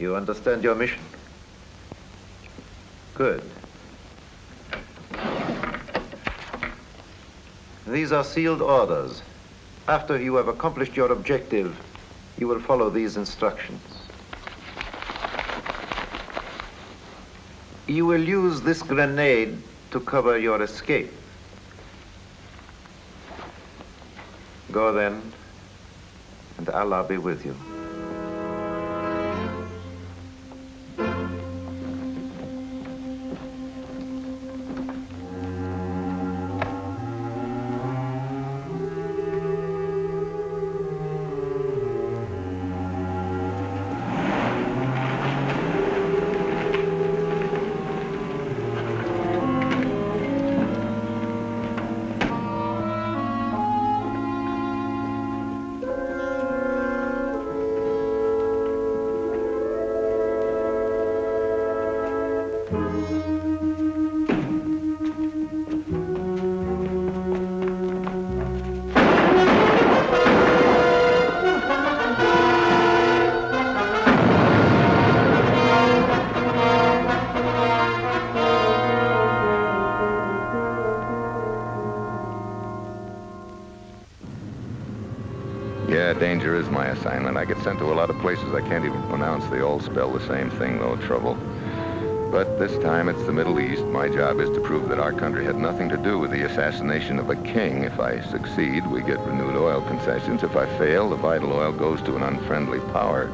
You understand your mission? Good. These are sealed orders. After you have accomplished your objective, you will follow these instructions. You will use this grenade to cover your escape. Go then, and Allah be with you. Yeah, danger is my assignment. I get sent to a lot of places I can't even pronounce. They all spell the same thing, though, trouble. But this time it's the Middle East. My job is to prove that our country had nothing to do with the assassination of a king. If I succeed, we get renewed oil concessions. If I fail, the vital oil goes to an unfriendly power.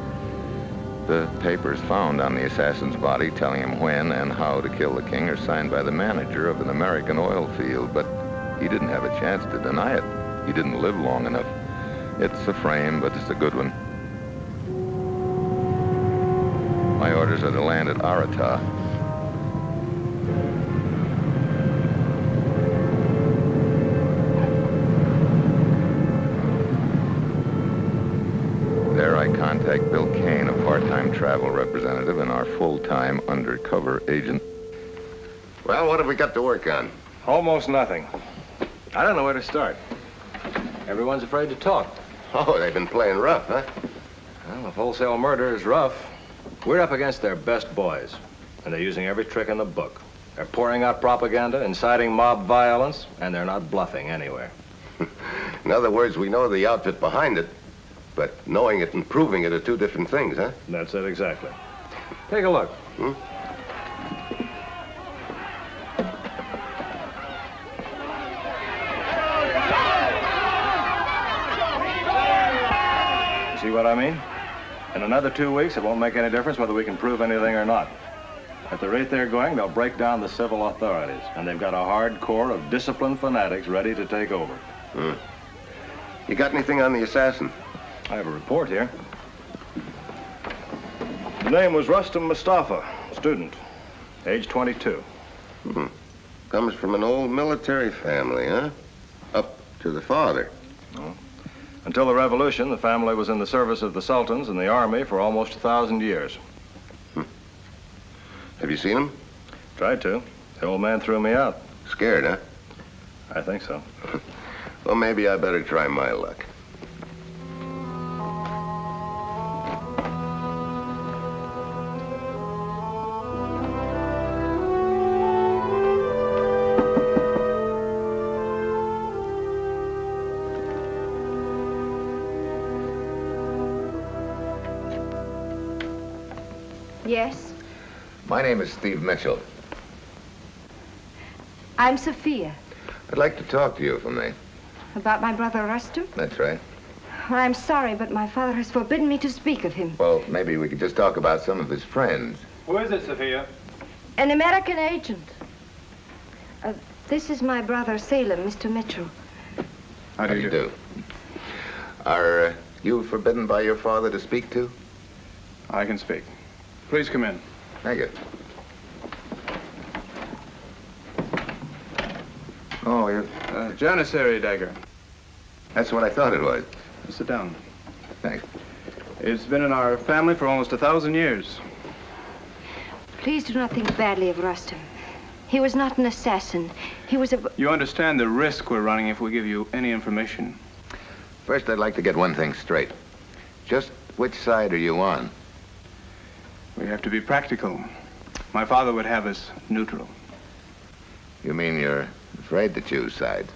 The papers found on the assassin's body telling him when and how to kill the king are signed by the manager of an American oil field, but he didn't have a chance to deny it. He didn't live long enough. It's a frame, but it's a good one. My orders are to land at Arata. There I contact Bill Kane, a part-time travel representative and our full-time undercover agent. Well, what have we got to work on? Almost nothing. I don't know where to start. Everyone's afraid to talk. Oh, they've been playing rough, huh? Well, if wholesale murder is rough, we're up against their best boys, and they're using every trick in the book. They're pouring out propaganda, inciting mob violence, and they're not bluffing anywhere. In other words, we know the outfit behind it, but knowing it and proving it are two different things, huh? That's it, exactly. Take a look. See what I mean? In another 2 weeks, it won't make any difference whether we can prove anything or not. At the rate they're going, they'll break down the civil authorities, and they've got a hard core of disciplined fanatics ready to take over. You got anything on the assassin? I have a report here. The name was Rustam Mustafa, student, age 22. Comes from an old military family, huh? Up to the father. Until the revolution, the family was in the service of the sultans and the army for almost 1,000 years. Have you seen him? Tried to. The old man threw me out. Scared, huh? I think so. Well, maybe I better try my luck. Yes? My name is Steve Mitchell. I'm Sophia. I'd like to talk to you if I may. About my brother Rustam? That's right. Well, I'm sorry, but my father has forbidden me to speak of him. Well, maybe we could just talk about some of his friends. Who is it, Sophia? An American agent. This is my brother, Salem, Mr. Mitchell. How do you do? Are you forbidden by your father to speak to? I can speak. Please come in. Thank you. Oh, you're... Janissary dagger. That's what I thought it was. Sit down. Thanks. It's been in our family for almost 1,000 years. Please do not think badly of Rustem. He was not an assassin. He was a... You understand the risk we're running if we give you any information. First, I'd like to get one thing straight. Just which side are you on? We have to be practical. My father would have us neutral. You mean you're afraid to choose sides?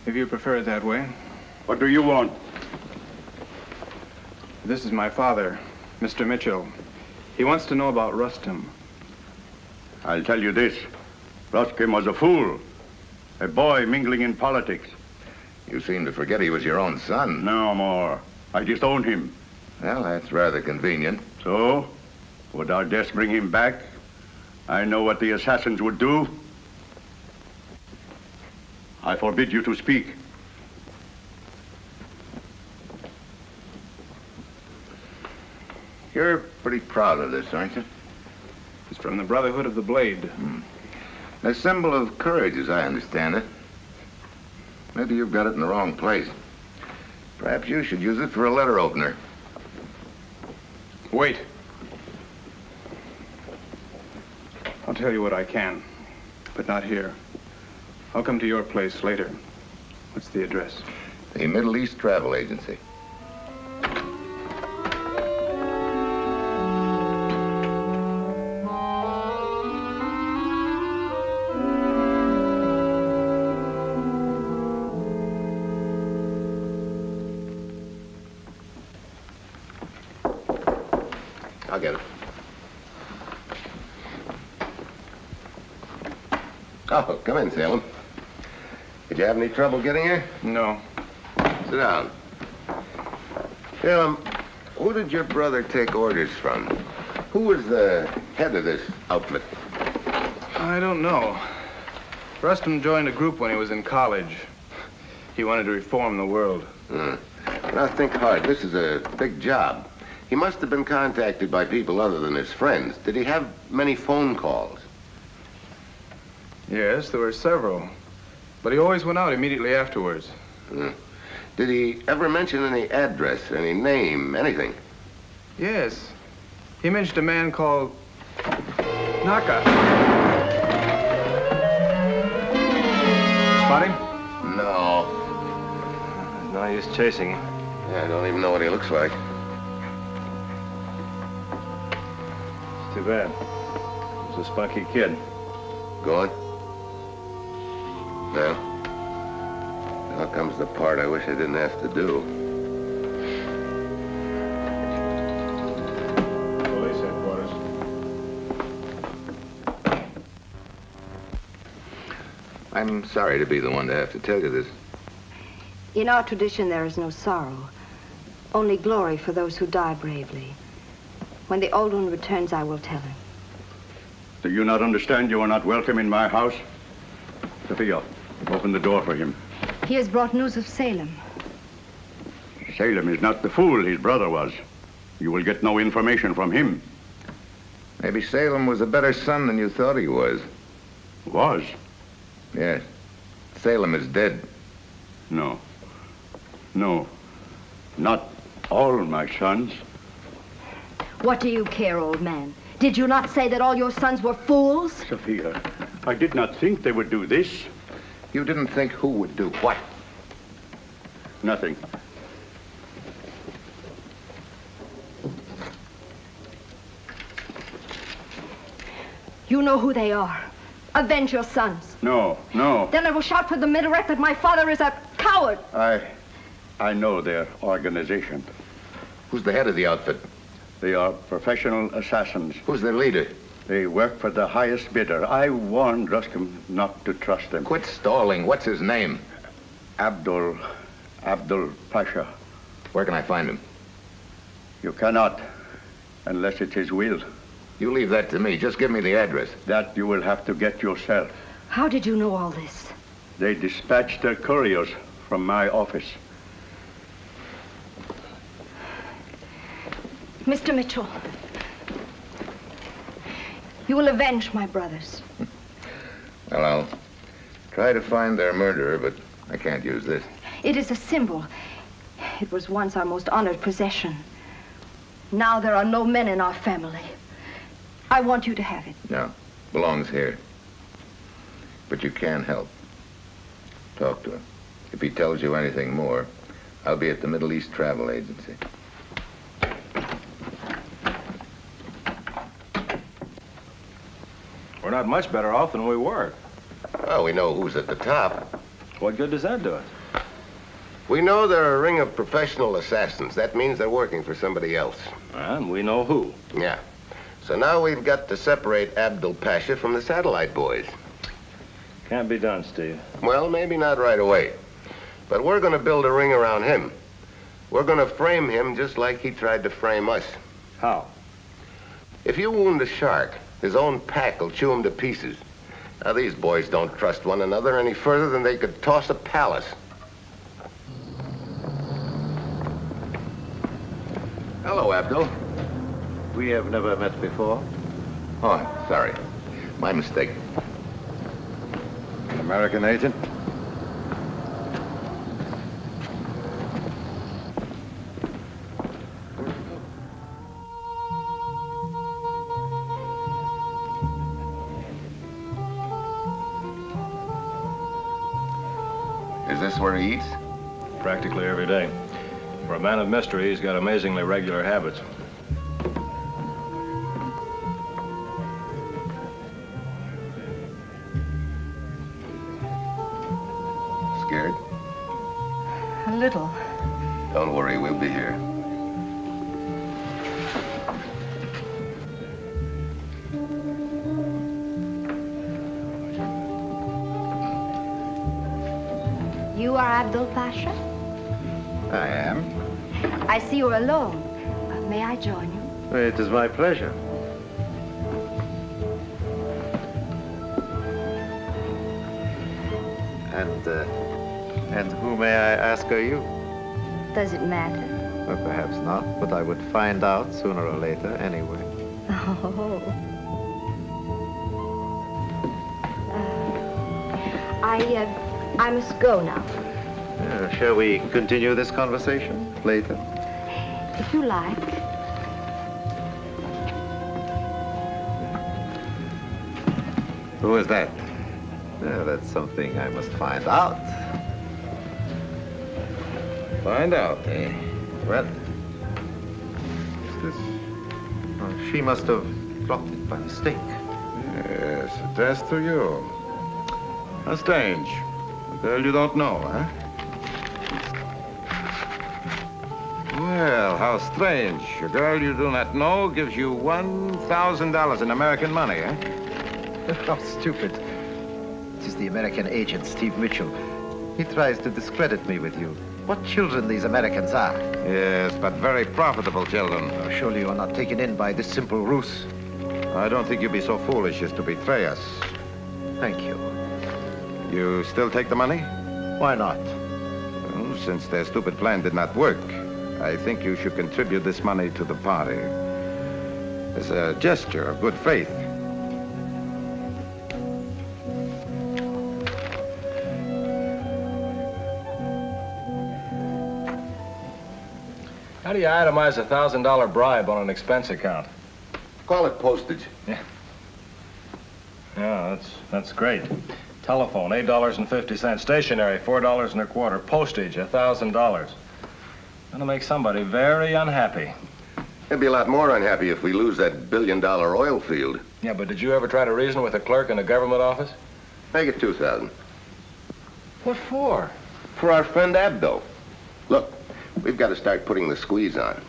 If you prefer it that way. What do you want? This is my father, Mr. Mitchell. He wants to know about Rustem. I'll tell you this. Ruskin was a fool. A boy mingling in politics. You seem to forget he was your own son. No more. I disowned him. Well, that's rather convenient. So, would our death bring him back? I know what the assassins would do. I forbid you to speak. You're pretty proud of this, aren't you? It's from the Brotherhood of the Blade. A symbol of courage, as I understand it. Maybe you've got it in the wrong place. Perhaps you should use it for a letter opener. Wait. I'll tell you what I can, but not here. I'll come to your place later. What's the address? The Middle East Travel Agency. I'll get it. Oh, come in, Salem. Did you have any trouble getting here? No. Sit down. Salem, who did your brother take orders from? Who was the head of this outfit? I don't know. Rustem joined a group when he was in college. He wanted to reform the world. Now, think hard. This is a big job. He must have been contacted by people other than his friends. Did he have many phone calls? Yes, there were several. But he always went out immediately afterwards. Did he ever mention any address, any name, anything? Yes. He mentioned a man called Naka. Spot him? No. There's no use chasing him. Yeah, I don't even know what he looks like. It's too bad. He's a spunky kid. Go on. Now, now comes the part I wish I didn't have to do. Police headquarters. I'm sorry to be the one to have to tell you this. In our tradition, there is no sorrow. Only glory for those who die bravely. When the old one returns, I will tell him. Do you not understand you are not welcome in my house? Sophia, open the door for him. He has brought news of Salem. Salem is not the fool his brother was. You will get no information from him. Maybe Salem was a better son than you thought he was. Was? Yes. Salem is dead. No. No. Not all my sons. What do you care, old man? Did you not say that all your sons were fools? Sophia, I did not think they would do this. You didn't think who would do what? Nothing. You know who they are. Avenge your sons. No, no. Then I will shout for the minaret that my father is a coward. I know their organization. Who's the head of the outfit? They are professional assassins. Who's their leader? They work for the highest bidder. I warned Ruskin not to trust them. Quit stalling. What's his name? Abdul Abdul Pasha. Where can I find him? You cannot, unless it's his will. You leave that to me. Just give me the address. That you will have to get yourself. How did you know all this? They dispatched their couriers from my office. Mr. Mitchell, you will avenge my brothers. Well, I'll try to find their murderer, but I can't use this. It is a symbol. It was once our most honored possession. Now there are no men in our family. I want you to have it. No, belongs here. But you can help. Talk to him. If he tells you anything more, I'll be at the Middle East Travel Agency. We're not much better off than we were. Well, we know who's at the top. What good does that do us? We know they're a ring of professional assassins. That means they're working for somebody else. And we know who. Yeah. So now we've got to separate Abdul Pasha from the satellite boys. Can't be done, Steve. Well, maybe not right away. But we're going to build a ring around him. We're going to frame him just like he tried to frame us. How? If you wound a shark, his own pack will chew him to pieces. Now, these boys don't trust one another any further than they could toss a palace. Hello, Abdul. We have never met before. Oh, sorry. My mistake. American agent? Is this where he eats? Practically every day. For a man of mystery, he's got amazingly regular habits. Scared? A little. Don't worry, we'll be here. You are Abdul Pasha? I am. I see you're alone. May I join you? It is my pleasure. And who, may I ask, are you? Does it matter? Well, perhaps not, but I would find out sooner or later anyway. Oh. I must go now. Shall we continue this conversation later? If you like. Who is that? That's something I must find out. Find out, eh? Well, is this... Oh, she must have dropped it by mistake. Yes, addressed to you. How strange. A girl you don't know, huh? Well, how strange. A girl you do not know gives you $1,000 in American money, eh? How stupid. It is the American agent, Steve Mitchell. He tries to discredit me with you. What children these Americans are. Yes, but very profitable children. Oh, surely you are not taken in by this simple ruse. I don't think you'd be so foolish as to betray us. Thank you. You still take the money? Why not? Well, since their stupid plan did not work, I think you should contribute this money to the party as a gesture of good faith. How do you itemize a $1,000 bribe on an expense account? Call it postage. Yeah, that's great. Telephone, $8.50. Stationery, $4.25. Postage, $1,000. Gonna make somebody very unhappy. They'd be a lot more unhappy if we lose that billion-dollar oil field. Yeah, but did you ever try to reason with a clerk in a government office? Make it 2,000. What for? For our friend Abdo. Look, we've got to start putting the squeeze on.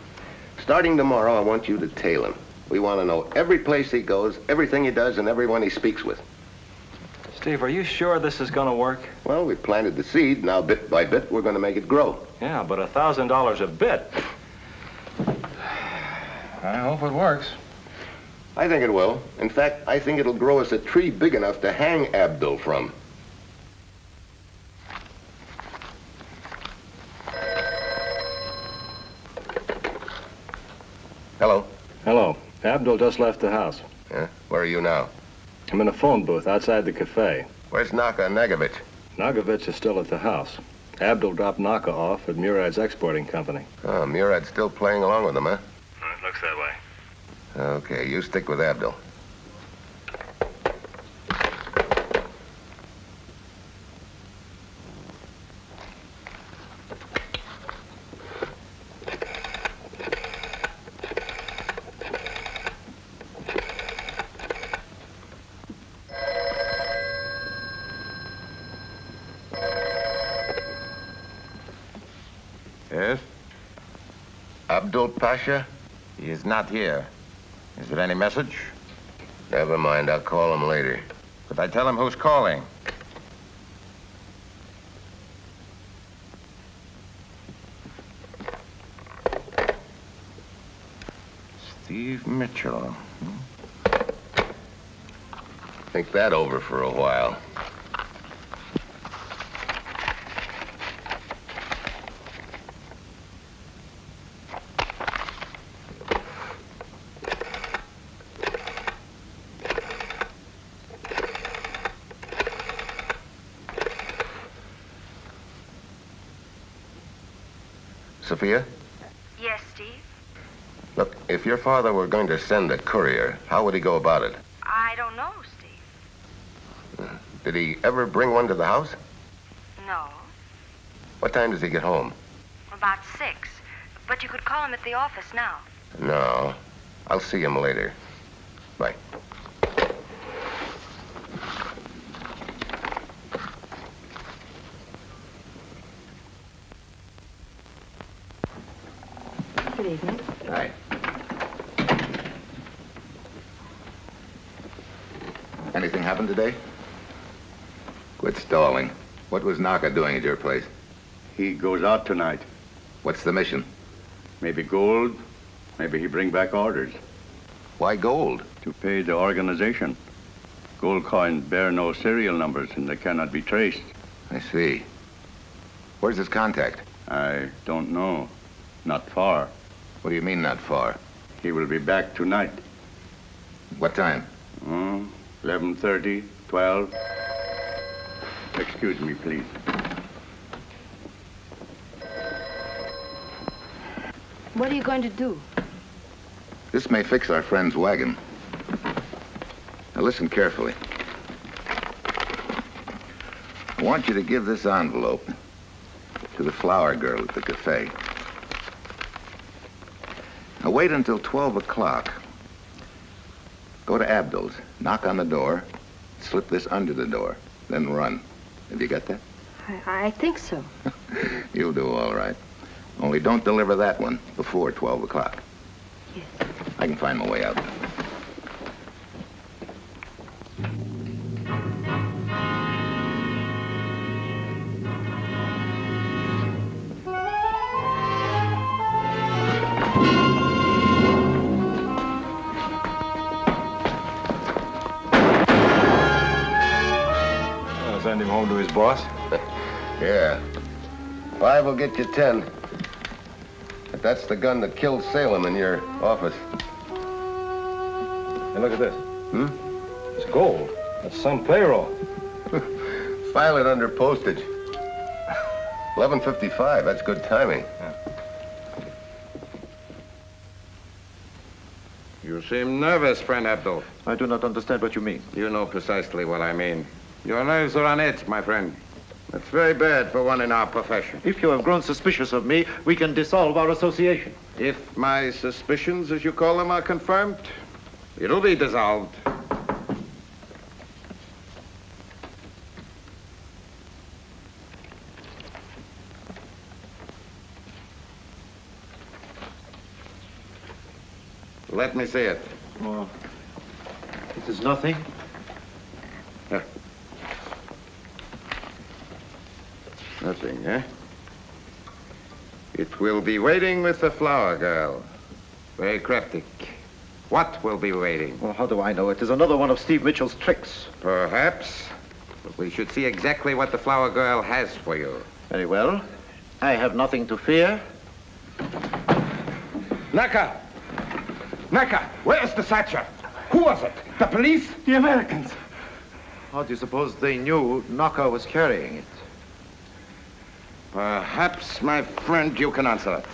Starting tomorrow, I want you to tail him. We want to know every place he goes, everything he does, and everyone he speaks with. Steve, are you sure this is going to work? Well, we planted the seed. Now, bit by bit, we're going to make it grow. Yeah, but $1,000 a bit. I hope it works. I think it will. In fact, I think it'll grow us a tree big enough to hang Abdul from. Hello. Hello. Abdul just left the house. Yeah? Where are you now? I'm in a phone booth outside the cafe. Where's Naka Nagovich? Nagovich is still at the house. Abdul dropped Naka off at Murad's exporting company. Oh, Murad's still playing along with them, huh? It looks that way. Okay, you stick with Abdul. Yes? Abdul Pasha? He is not here. Is there any message? Never mind, I'll call him later. Could I tell him who's calling? Steve Mitchell. Think that over for a while. Sophia? Yes, Steve? Look, if your father were going to send a courier, how would he go about it? I don't know, Steve. Did he ever bring one to the house? No. What time does he get home? About 6. But you could call him at the office now. No. I'll see him later. Bye. Good evening. Hi. Anything happened today? Quit stalling. What was Naka doing at your place? He goes out tonight. What's the mission? Maybe gold, maybe he bring back orders Why gold? to pay the organization. Gold coins bear no serial numbers and they cannot be traced. I see. Where's his contact? I don't know. Not far. What do you mean, not far? He will be back tonight. What time? 11:30, 12. Excuse me, please. What are you going to do? This may fix our friend's wagon. Now listen carefully. I want you to give this envelope to the flower girl at the cafe. Now wait until 12 o'clock. Go to Abdul's, knock on the door, slip this under the door, then run. Have you got that? I think so. You'll do all right. Only don't deliver that one before 12 o'clock. Yes. I can find my way out. Send him home to his boss? Yeah. 5 will get you 10. But that's the gun that killed Salem in your office. Hey, look at this. It's gold. That's some payroll. File it under postage. 11:55, that's good timing. You seem nervous, friend Abdul. I do not understand what you mean. You know precisely what I mean. Your nerves are on edge, my friend. That's very bad for one in our profession. If you have grown suspicious of me, we can dissolve our association. If my suspicions, as you call them, are confirmed, it'll be dissolved. Let me see it. Oh, it is nothing. Here. Nothing, eh? It will be waiting with the flower girl. Very cryptic. What will be waiting? Well, how do I know? It is another one of Steve Mitchell's tricks. Perhaps. But we should see exactly what the flower girl has for you. Very well. I have nothing to fear. Naka! Naka! Where's the satchel? Who was it? The police? The Americans. How do you suppose they knew Naka was carrying it? Perhaps, my friend, you can answer it.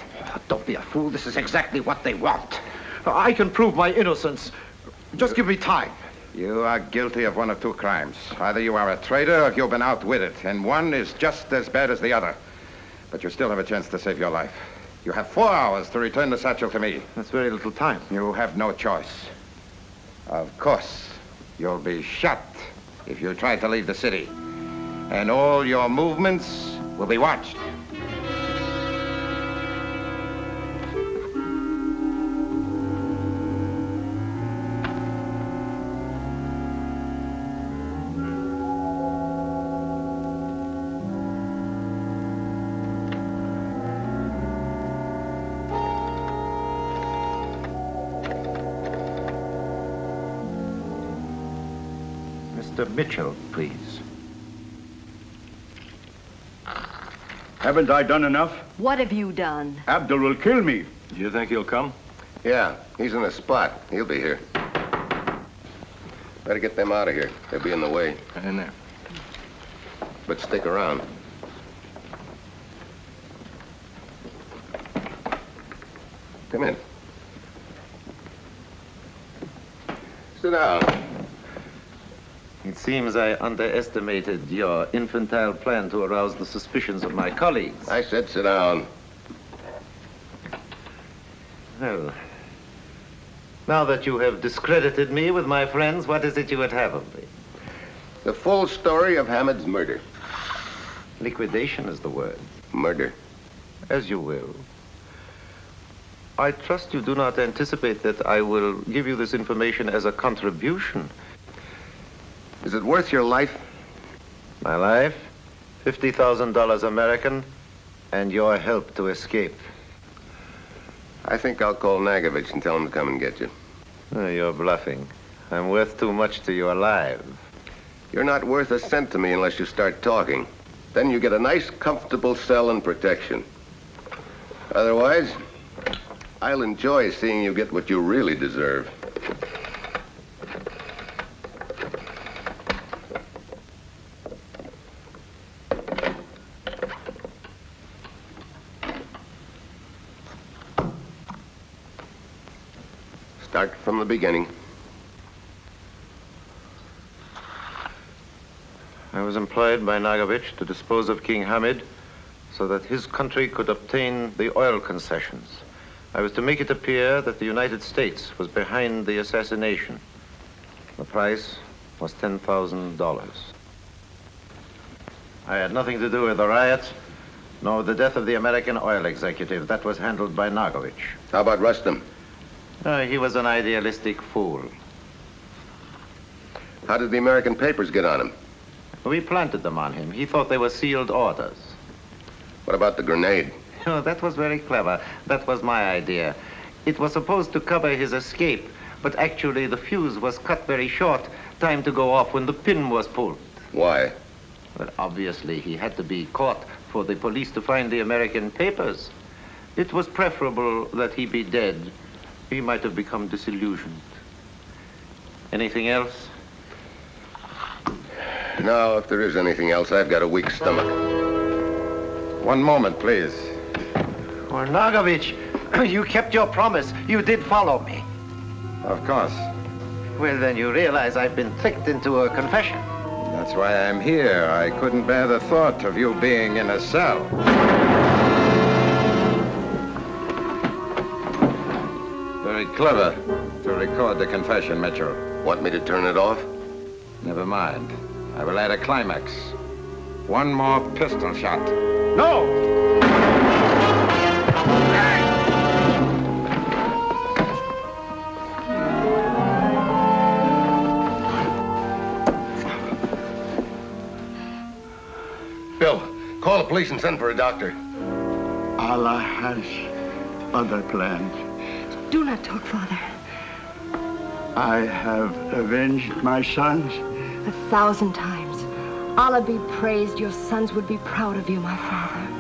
Don't be a fool. This is exactly what they want. I can prove my innocence. Just give me time. You are guilty of one of two crimes. Either you are a traitor or you've been outwitted, and one is just as bad as the other. But you still have a chance to save your life. You have 4 hours to return the satchel to me. That's very little time. You have no choice. Of course, you'll be shot if you try to leave the city. And all your movements will be watched. Mr. Mitchell, please. Haven't I done enough? What have you done? Abdul will kill me. Do you think he'll come? Yeah, he's in a spot. He'll be here. Better get them out of here. They'll be in the way. In there. But stick around. Come in. Sit down. It seems I underestimated your infantile plan to arouse the suspicions of my colleagues. I said sit down. Well, now that you have discredited me with my friends, what is it you would have of me? The full story of Hamid's murder. Liquidation is the word. Murder. As you will. I trust you do not anticipate that I will give you this information as a contribution. Is it worth your life? My life, $50,000 American, and your help to escape. I think I'll call Nagovich and tell him to come and get you. Oh, you're bluffing. I'm worth too much to you alive. You're not worth a cent to me unless you start talking. Then you get a nice, comfortable cell and protection. Otherwise, I'll enjoy seeing you get what you really deserve. Start from the beginning. I was employed by Nagovich to dispose of King Hamid so that his country could obtain the oil concessions. I was to make it appear that the United States was behind the assassination. The price was $10,000. I had nothing to do with the riots, nor with the death of the American oil executive. That was handled by Nagovich. How about Rustam? He was an idealistic fool. How did the American papers get on him? We planted them on him. He thought they were sealed orders. What about the grenade? Oh, that was very clever. That was my idea. It was supposed to cover his escape, but actually the fuse was cut very short. Time to go off when the pin was pulled. Why? Well, obviously, he had to be caught for the police to find the American papers. It was preferable that he be dead. He might have become disillusioned. Anything else? No, if there is anything else, I've got a weak stomach. One moment, please. Well, Nagovich, you kept your promise. You did follow me. Of course. Well, then you realize I've been tricked into a confession. That's why I'm here. I couldn't bear the thought of you being in a cell. Very clever to record the confession, Mitchell. Want me to turn it off? Never mind. I will add a climax. One more pistol shot. No! Bill, call the police. police and send for a doctor. Allah has other plans. Do not talk, Father. I have avenged my sons. 1,000 times. Allah be praised, your sons would be proud of you, my father.